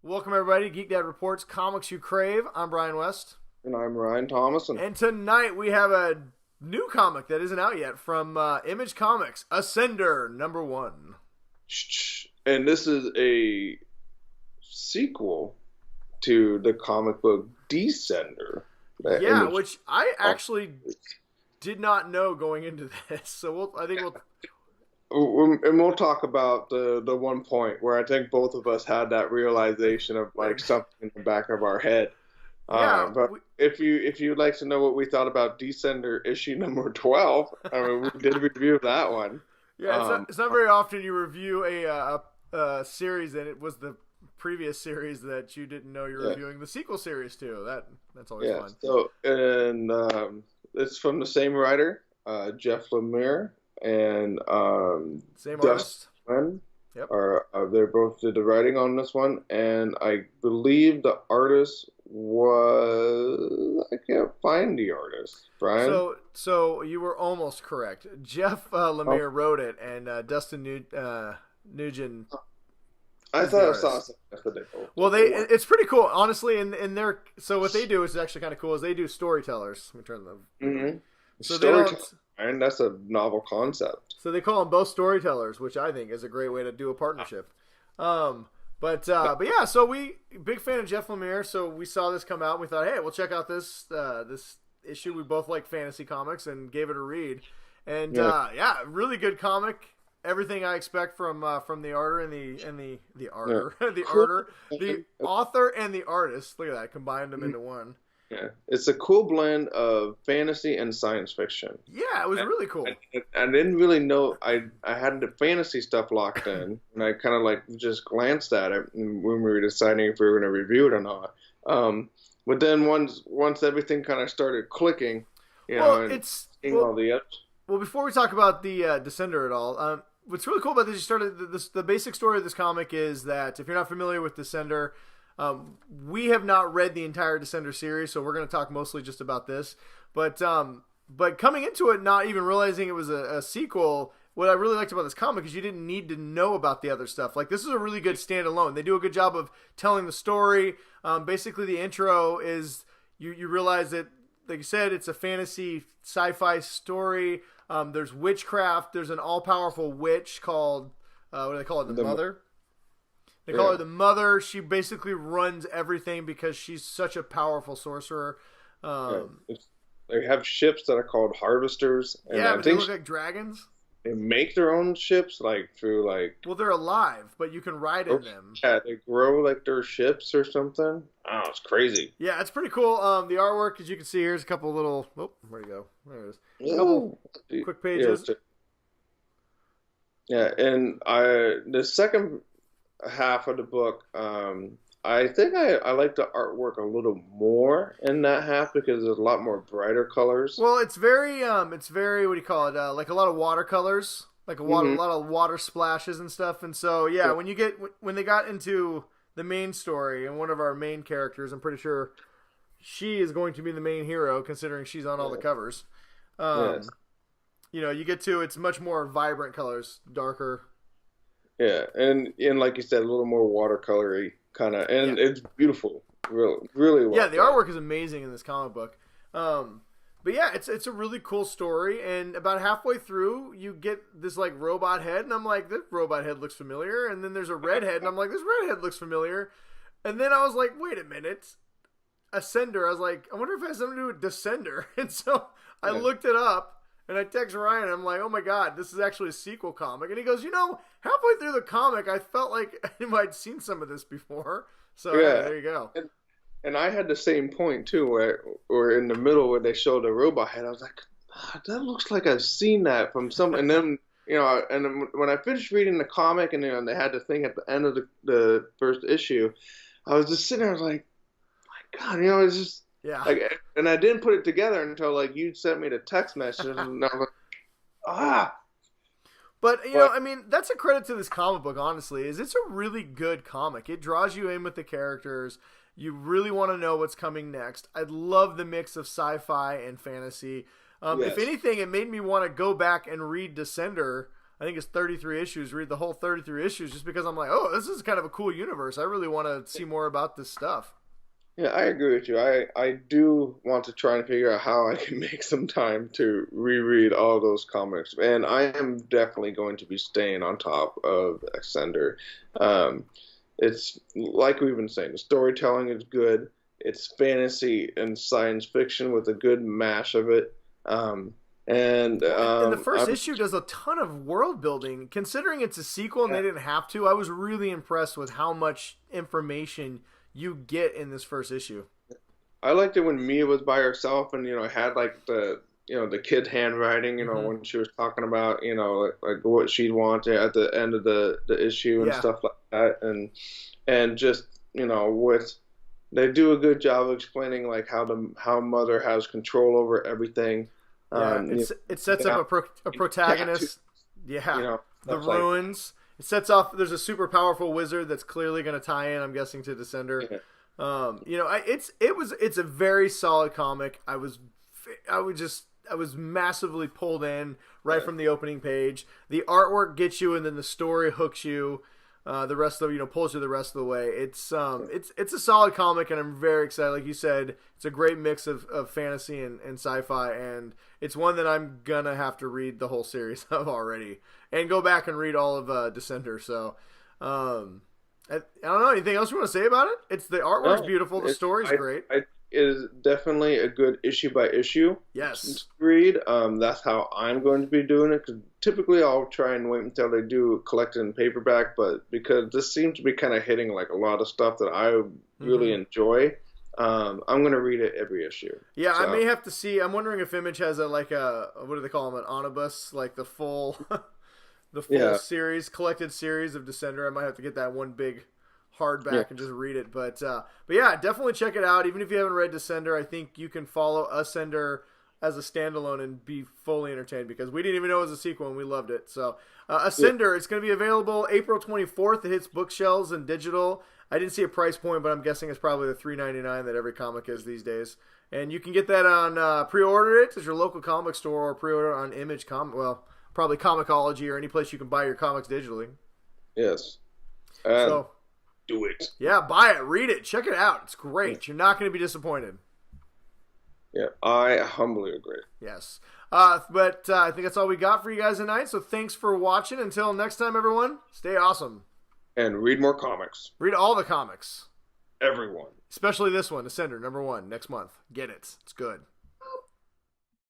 Welcome, everybody. Geek Dad Reports Comics You Crave. I'm Brian West. And I'm Ryan Thomason. And tonight we have a new comic that isn't out yet from Image Comics, Ascender #1. And this is a sequel to the comic book Descender. Yeah, which I actually did not know going into this. So And we'll talk about the one point where I think both of us had that realization of like something in the back of our head. Yeah, but if you'd like to know what we thought about Descender issue number 12, I mean, we did review that one. Yeah, it's not very often you review a series, and it was the previous series that you didn't know you're reviewing the sequel series to. That's always fun. So, and it's from the same writer, Jeff Lemire, and same Dustin. artist. Yep. They both did the writing on this one, and I believe the artist was, I can't find the artist, Brian. So you were almost correct. Jeff Lemire wrote it, and Dustin Nugent. I thought I saw something yesterday. Well, it's pretty cool, honestly. So what they do is actually kind of cool. Is they do storytellers. Let me turn them. Mm-hmm. So and that's a novel concept. So they call them both storytellers, which I think is a great way to do a partnership. But yeah, so we big fan of Jeff Lemire, so we saw this come out and we thought, hey, we'll check out this issue. We both like fantasy comics and gave it a read. And really good comic. Everything I expect from the artist, the author and the artist. Look at that, combined them into one. Yeah, it's a cool blend of fantasy and science fiction. Yeah, it was really cool. I didn't really know. I had the fantasy stuff locked in, and I kind of like just glanced at it when we were deciding if we were going to review it or not. But then once everything kind of started clicking, all the ups. Well, before we talk about the Descender at all, what's really cool about this, the basic story of this comic is that if you're not familiar with Descender. We have not read the entire Descender series, so we're going to talk mostly just about this. But coming into it, not even realizing it was a sequel, what I really liked about this comic is you didn't need to know about the other stuff. Like, this is a really good standalone. They do a good job of telling the story. Basically, the intro is you realize that, like you said, it's a fantasy sci-fi story. There's witchcraft. There's an all-powerful witch called, what do they call it, the Mother? They call her the Mother. She basically runs everything because she's such a powerful sorcerer. They have ships that are called harvesters. And but they look like dragons. They make their own ships through. Well, they're alive, but you can ride in them. Yeah, they grow like their ships or something. Oh, it's crazy. Yeah, it's pretty cool. The artwork, as you can see, here's a couple little. Oh, where'd it go? There it is. A couple quick pages. And the second half of the book, I think I like the artwork a little more in that half because there's a lot more brighter colors. Well, it's very what do you call it? Like a lot of watercolors, like a lot of water splashes and stuff. And so when they got into the main story and one of our main characters, I'm pretty sure she is going to be the main hero considering she's on all the covers. You get to it's much more vibrant colors, darker. Yeah, and like you said, a little more watercolory kind of, and it's beautiful, really well. Yeah, the artwork is amazing in this comic book. But yeah, it's a really cool story, and about halfway through, you get this like robot head, and I'm like, this robot head looks familiar, and then there's a red head, and I'm like, this red head looks familiar, and then I was like, wait a minute, Ascender. I was like, I wonder if it has something to do with Descender, and so I looked it up. And I text Ryan, I'm like, oh my God, this is actually a sequel comic. And he goes, halfway through the comic, I felt like I'd seen some of this before. So there you go. And I had the same point too, where in the middle where they showed the robot head, I was like, that looks like I've seen that from some. And then, and then when I finished reading the comic and they had the thing at the end of the first issue, I was just sitting there, I was like, my God, it's just. Yeah. And I didn't put it together until you sent me the text message, and I was like, But that's a credit to this comic book. Honestly, it's a really good comic. It draws you in with the characters. You really want to know what's coming next. I love the mix of sci-fi and fantasy. If anything, it made me want to go back and read Descender I think it's 33 issues. Read the whole 33 issues just because I'm like, oh, this is kind of a cool universe. I really want to see more about this stuff. Yeah, I agree with you. I do want to try and figure out how I can make some time to reread all those comics, and I am definitely going to be staying on top of Ascender. It's like we've been saying, the storytelling is good. It's fantasy and science fiction with a good mash of it. And the first issue does a ton of world building. Considering it's a sequel and they didn't have to, I was really impressed with how much information you get in this first issue. I liked it when Mia was by herself and, had like the kid handwriting, when she was talking about, like what she'd want at the end of the issue and stuff like that. And just, they do a good job of explaining like how Mother has control over everything. It sets up a protagonist. The ruins. It sets off. There's a super powerful wizard that's clearly going to tie in, I'm guessing, to Descender. Yeah. It's a very solid comic. I was massively pulled in right from the opening page. The artwork gets you, and then the story hooks you. The rest of pulls you the rest of the way. It's a solid comic, and I'm very excited. Like you said, it's a great mix of fantasy and sci-fi, and it's one that I'm gonna have to read the whole series of already, and go back and read all of Descender. So, I don't know, anything else you want to say about it? It's the artwork's beautiful, the story's great. It is definitely a good issue by issue. Yes. Read. That's how I'm going to be doing it. Because typically I'll try and wait until they do collect it in paperback. But because this seems to be kind of hitting like a lot of stuff that I really enjoy, I'm going to read it every issue. Yeah, so. I may have to see. I'm wondering if Image has what do they call them? An omnibus, like the full, series, collected series of Descender. I might have to get that one big hardback and just read it, but yeah, definitely check it out. Even if you haven't read Descender, I think you can follow Ascender as a standalone and be fully entertained, because we didn't even know it was a sequel and we loved it. So Ascender, it's going to be available April 24th. It hits bookshelves and digital. I didn't see a price point, but I'm guessing it's probably the $3.99 that every comic is these days. And you can get that on pre-order it at your local comic store, or pre-order on Image probably Comixology, or any place you can buy your comics digitally. Yes. So do it. Yeah, buy it, read it, check it out. It's great. You're not going to be disappointed. Yeah, I humbly agree. Yes. But I think that's all we got for you guys tonight. So thanks for watching. Until next time, everyone, stay awesome. And read more comics. Read all the comics. Everyone. Especially this one, Ascender, #1, next month. Get it. It's good.